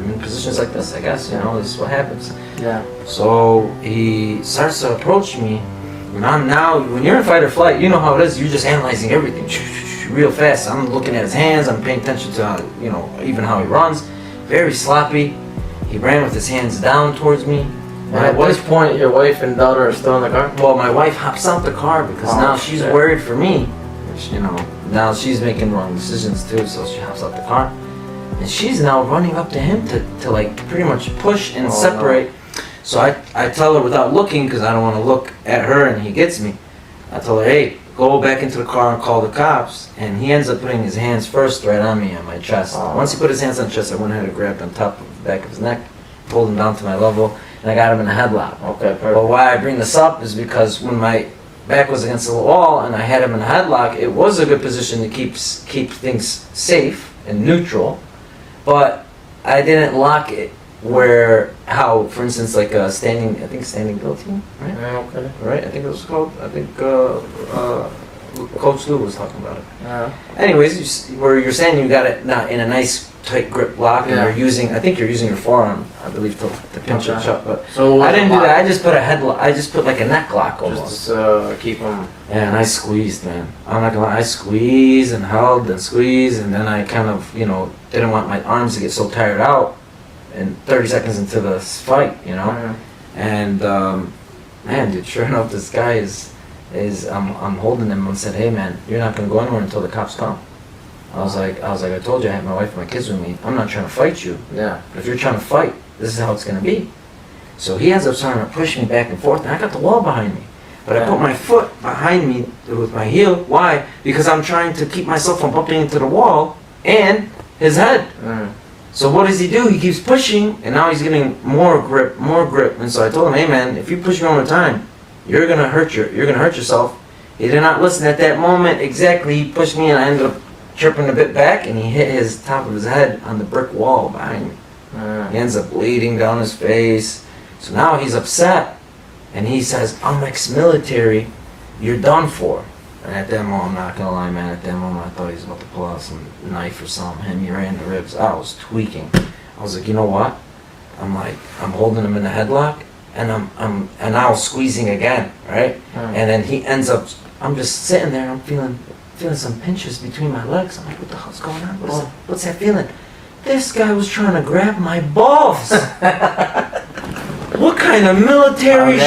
in positions like this, I guess, you know, this is what happens. Yeah. So he starts to approach me, and I'm now, when you're in fight or flight, you know how it is, you're just analyzing everything real fast. I'm looking at his hands, I'm paying attention to, you know, even how he runs. Very sloppy. He ran with his hands down towards me. And at this point, your wife and daughter are still in the car? Well, my wife hops out the car because now she's worried for me. Which, you know, now she's making wrong decisions too, so she hops out the car. And she's now running up to him to like pretty much push and separate. No. So I tell her without looking, because I don't want to look at her and he gets me. I tell her, hey, go back into the car and call the cops. And he ends up putting his hands first right on me, on my chest. Once he put his hands on the chest, I went ahead and grabbed on top of the back of his neck, pulled him down to my level, and I got him in a headlock. Okay, perfect. But why I bring this up is because when my back was against the wall and I had him in a headlock, it was a good position to keep things safe and neutral. But I didn't lock it where, how, for instance, like standing guillotine, right? Yeah, okay. Right, I think it was called. I think Coach Lou was talking about it. Yeah. Anyways, where you're standing, you got it not in a nice tight grip lock, and you're using, I think you're using your forearm, I believe, to pinch it shut. But so I didn't do that. I just put a headlock. I just put like a neck lock almost. Just to keep them. Yeah, and I squeezed, man. I'm not gonna lie. I squeezed and held and squeezed, and then I kind of, you know, didn't want my arms to get so tired out. And 30 seconds into the fight, you know, and man, dude, sure enough, this guy is I'm holding him and said, hey man, you're not gonna go anywhere until the cops come. I was like, I told you I have my wife and my kids with me. I'm not trying to fight you. Yeah. But if you're trying to fight, this is how it's gonna be. So he ends up trying to push me back and forth, and I got the wall behind me. But I put my foot behind me with my heel. Why? Because I'm trying to keep myself from bumping into the wall and his head. So what does he do? He keeps pushing, and now he's getting more grip. And so I told him, hey man, if you push me one more time, you're gonna hurt yourself. He did not listen at that moment. Exactly, he pushed me, and I ended up chirping a bit back, and he hit his top of his head on the brick wall behind me. He ends up bleeding down his face. So now he's upset, and he says, I'm ex-military, you're done for. And at that moment, I'm not gonna lie, man, at that moment I thought he was about to pull out some knife or something, hit me right in the ribs. I was tweaking. I was like, you know what? I'm holding him in the headlock, and I'm now squeezing again, right? And then he ends up, I'm just sitting there, and I'm feeling some pinches between my legs. I'm like, what the hell's going on? What's that feeling? This guy was trying to grab my balls. What kind of military